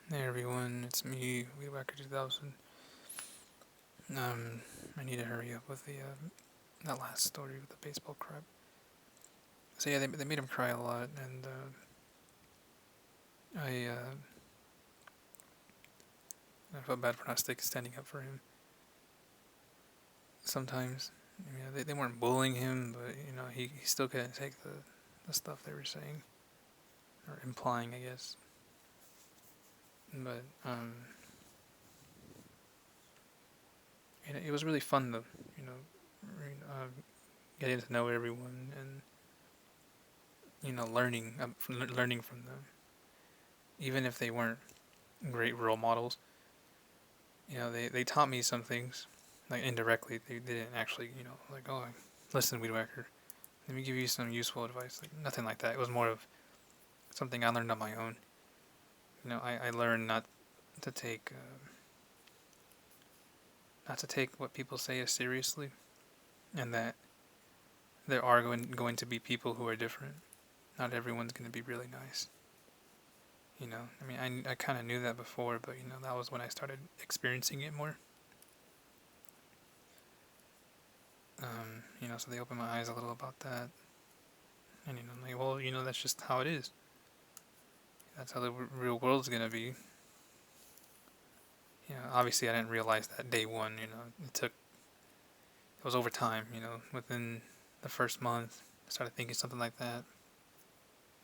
Hey everyone, it's me, Weedwhacker 2000. I need to hurry up with the that last story with the baseball crap. So yeah, they made him cry a lot, and I felt bad for not standing up for him. Sometimes, they weren't bullying him, but he still couldn't take the stuff they were saying or implying, I guess. But it was really fun though. You know, getting to know everyone and learning from them, even if they weren't great role models. They taught me some things, like indirectly. They didn't actually, like, oh, listen, Weed Whacker, let me give you some useful advice. Like, nothing like that. It was more of something I learned on my own. I learned to take, not to take what people say as seriously, and that there are going to be people who are different. Not everyone's going to be really nice. I kind of knew that before, but that was when I started experiencing it more. So they opened my eyes a little about that. And like, well, that's just how it is. That's how the real world's gonna be. Obviously, I didn't realize that day one. It was over time. Within the first month, I started thinking something like that,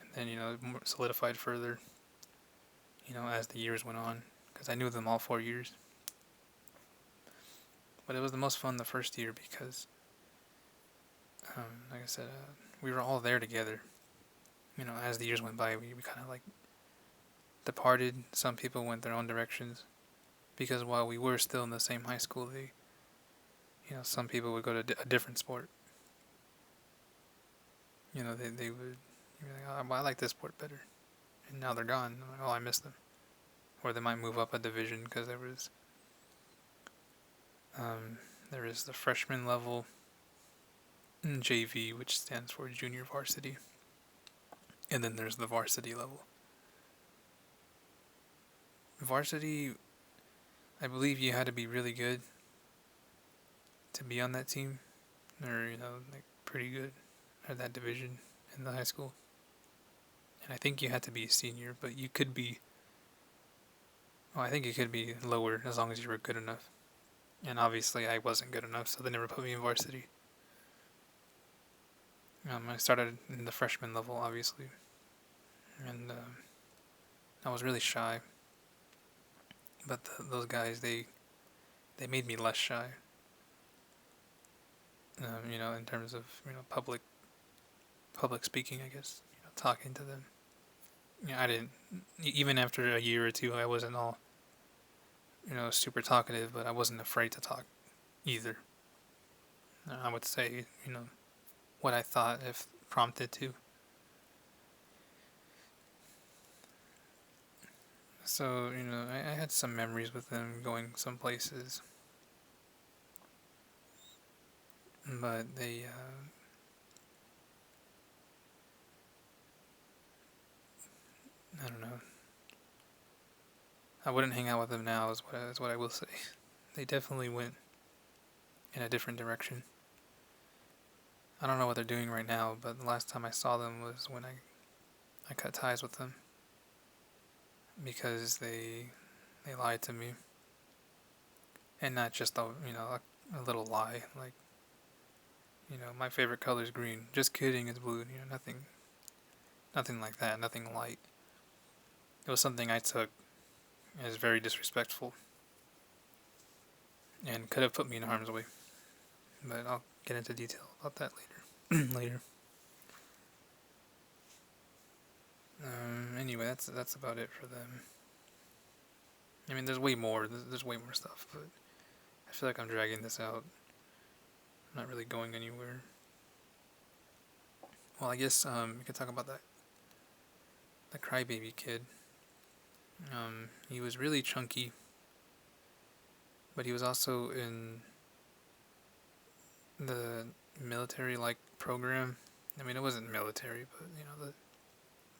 and then solidified further. As the years went on, because I knew them all 4 years. But it was the most fun the first year because, like I said, we were all there together. As the years went by, we kind of like departed. Some people went their own directions because while we were still in the same high school, some people would go to a different sport. They would be like, oh, well, I like this sport better, and now they're gone. I'm like, oh, I miss them. Or they might move up a division because there is the freshman level JV, which stands for junior varsity, and then there's the varsity level. Varsity, I believe you had to be really good to be on that team, or like pretty good at that division in the high school. And I think you had to be a senior, but you could be. Well, I think you could be lower as long as you were good enough. And obviously, I wasn't good enough, so they never put me in varsity. I started in the freshman level, obviously, and I was really shy. But those guys, they made me less shy. In terms of public speaking, I guess. Talking to them. I didn't. Even after a year or two, I wasn't all super talkative, but I wasn't afraid to talk either. I would say what I thought if prompted to. So I had some memories with them going some places, but I don't know. I wouldn't hang out with them now. Is what I will say. They definitely went in a different direction. I don't know what they're doing right now, but the last time I saw them was when I cut ties with them because they lied to me, and not just a little lie like my favorite color is green. Just kidding, it's blue. Nothing like that. Nothing light. It was something I took as very disrespectful and could have put me in harm's way. But I'll get into detail about that later. Anyway, that's about it for them. I mean, there's way more. There's way more stuff, but I feel like I'm dragging this out. I'm not really going anywhere. Well, I guess we could talk about the crybaby kid. He was really chunky, but he was also in the military like program. I mean, it wasn't military, but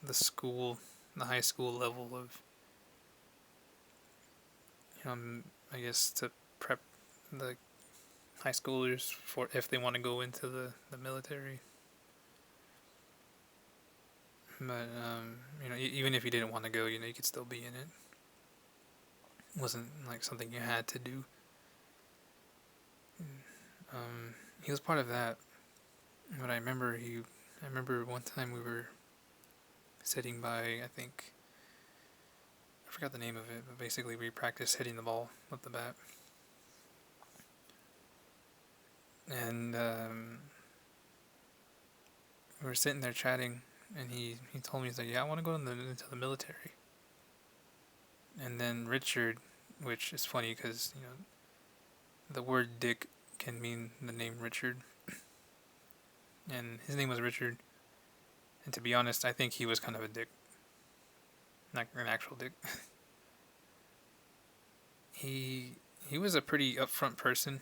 the school, the high school level of I guess to prep the high schoolers for if they want to go into the military. But even if you didn't want to go, you could still be in it. It wasn't like something you had to do. He was part of that. But I remember one time we were sitting by, I think, I forgot the name of it, but basically we practiced hitting the ball with the bat. And we were sitting there chatting, and he told me, he's like, yeah, I want to go into the military. And then Richard, which is funny because, the word dick can mean the name Richard. And his name was Richard. And to be honest, I think he was kind of a dick. Not an actual dick. he he was a pretty upfront person.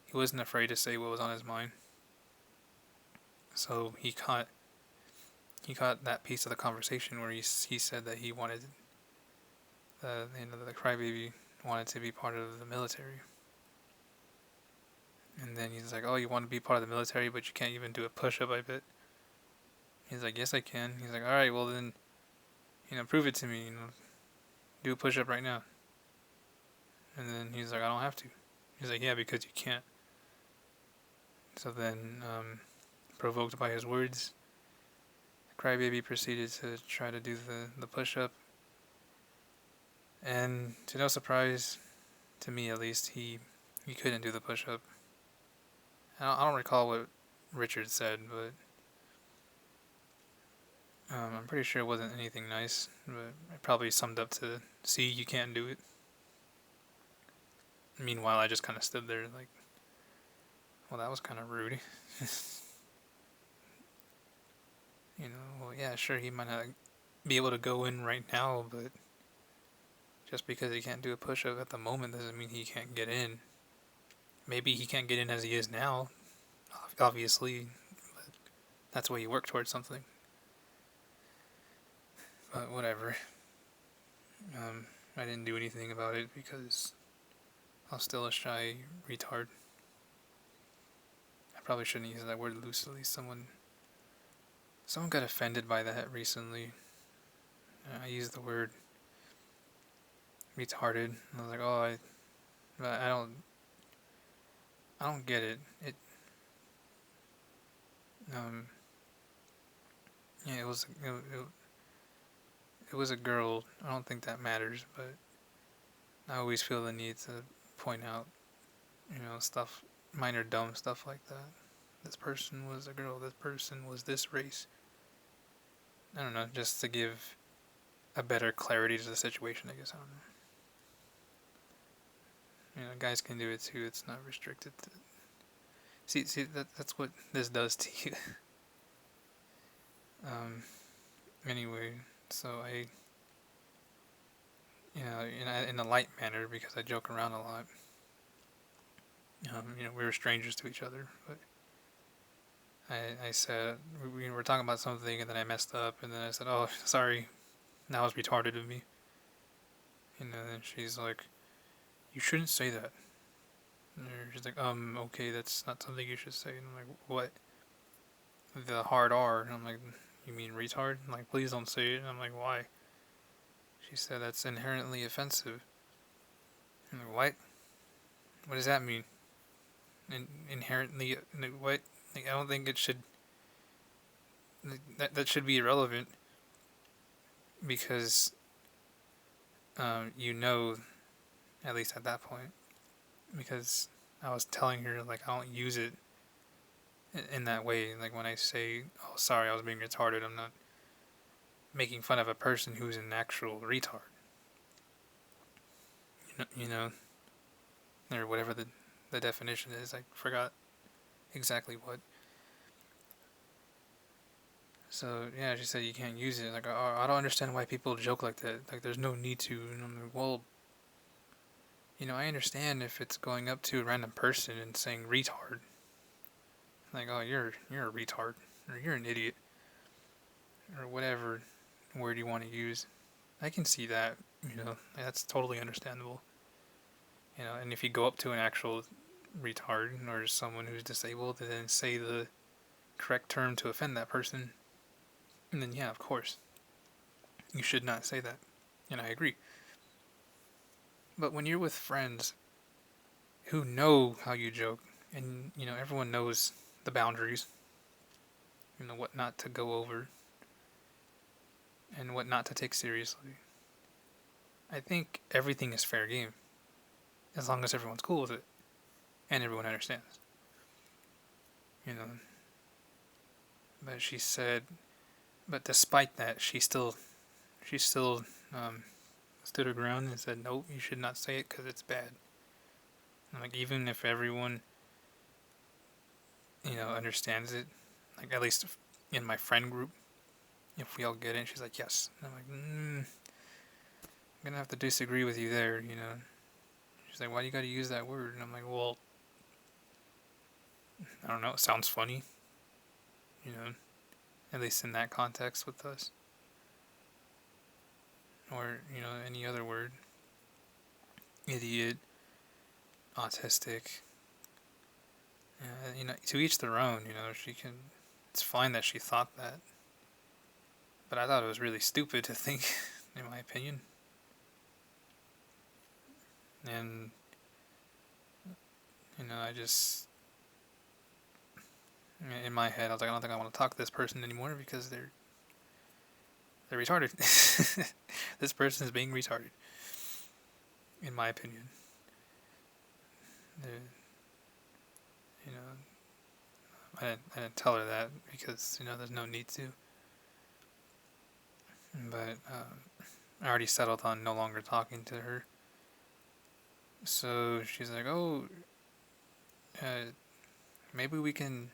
He wasn't afraid to say what was on his mind. So he caught that piece of the conversation where he said that he wanted the crybaby wanted to be part of the military. And then he's like, "Oh, you want to be part of the military, but you can't even do a push-up, I bet." He's like, "Yes, I can." He's like, "All right, well then, prove it to me. Do a push-up right now." And then he's like, "I don't have to." He's like, "Yeah, because you can't." So then, provoked by his words, Crybaby proceeded to try to do the push-up. And to no surprise, to me at least, he couldn't do the push-up. I don't recall what Richard said, but I'm pretty sure it wasn't anything nice. But it probably summed up to, "See, you can't do it." Meanwhile, I just kind of stood there like, well, that was kind of rude. Well, yeah, sure, he might not be able to go in right now, but just because he can't do a push-up at the moment doesn't mean he can't get in. Maybe he can't get in as he is now, obviously, but that's why you work towards something. But whatever. I didn't do anything about it because I was still a shy retard. I probably shouldn't use that word loosely. Someone got offended by that recently. I used the word retarded. I was like, "Oh, I don't get it." Um, yeah, it was a girl. I don't think that matters, but I always feel the need to point out, stuff, minor dumb stuff like that. This person was a girl. This person was this race. I don't know, just to give a better clarity to the situation. I guess I don't know. Guys can do it too. It's not restricted to. See, that's what this does to you. um. Anyway, so I, in a light manner because I joke around a lot. We were strangers to each other, but I said we were talking about something and then I messed up and then I said, "Oh, sorry, that was retarded of me." And then she's like, "You shouldn't say that." And she's like, okay, that's not something you should say." And I'm like, "What?" The hard R. And I'm like, "You mean retard? Like, please don't say it." And I'm like, "Why?" She said, "That's inherently offensive." I'm like, "What? What does that mean?" Inherently, what? Like, I don't think it should. That should be irrelevant because, at least at that point, because I was telling her like I don't use it in that way. Like when I say, "Oh, sorry, I was being retarded," I'm not making fun of a person who's an actual retard. Or whatever the definition is. I forgot exactly what. So yeah, she said you can't use it. Like, "Oh, I don't understand why people joke like that. Like there's no need to." And I'm like, "Well, I understand if it's going up to a random person and saying retard. Like, oh, you're a retard, or you're an idiot, or whatever word you want to use." I can see that. That's totally understandable. And if you go up to an actual retard or someone who's disabled and then say the correct term to offend that person, and then yeah, of course, you should not say that. And I agree. But when you're with friends who know how you joke, and everyone knows the boundaries, what not to go over and what not to take seriously, I think everything is fair game as long as everyone's cool with it and everyone understands. You know, but she said, but despite that, she still um, stood her ground and said, "Nope, you should not say it because it's bad." And like even if everyone understands it, like at least in my friend group, if we all get it, she's like, "Yes." And I'm like, "I'm gonna have to disagree with you there." She's like, "Why do you got to use that word?" And I'm like, "Well, I don't know. It sounds funny, you know, at least in that context with us, or any other word, idiot, autistic." To each their own. She can. It's fine that she thought that, but I thought it was really stupid to think, in my opinion. And I just in my head I was like, I don't think I want to talk to this person anymore because they're retarded. This person is being retarded, in my opinion. They're, you know, I didn't tell her that because there's no need to. But I already settled on no longer talking to her. So she's like, "Oh, uh, maybe we can,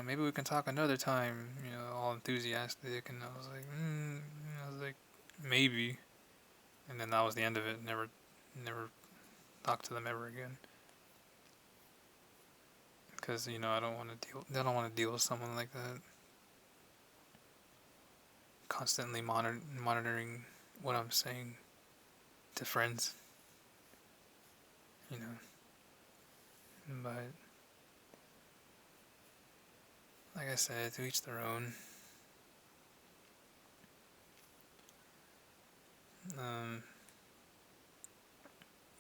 maybe we can talk another time." All enthusiastic, and I was like, maybe, and then that was the end of it. Never talked to them ever again. Because I don't want to deal. I don't want to deal with someone like that. Constantly monitoring what I'm saying to friends. You know, but like I said, to each their own. Um,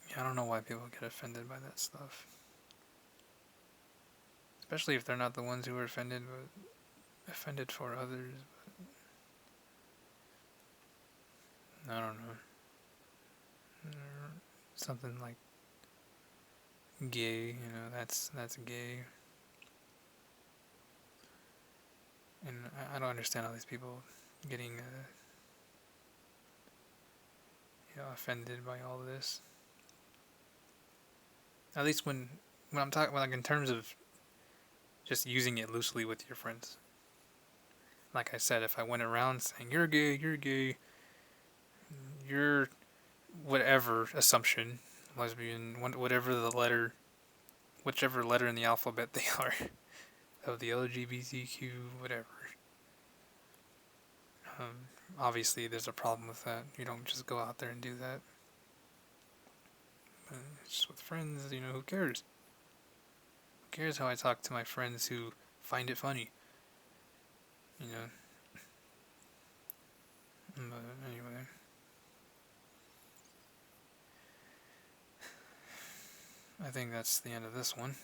yeah, I don't know why people get offended by that stuff. Especially if they're not the ones who were offended, but offended for others. I don't know. Something like gay, that's gay. And I don't understand all these people getting offended by all of this. At least when I'm talking like in terms of just using it loosely with your friends. Like I said, if I went around saying you're gay, you're whatever assumption, lesbian, whatever whichever letter in the alphabet they are, of the LGBTQ, whatever. Obviously, there's a problem with that. You don't just go out there and do that. But it's just with friends, who cares? Who cares how I talk to my friends who find it funny? You know. But anyway. I think that's the end of this one.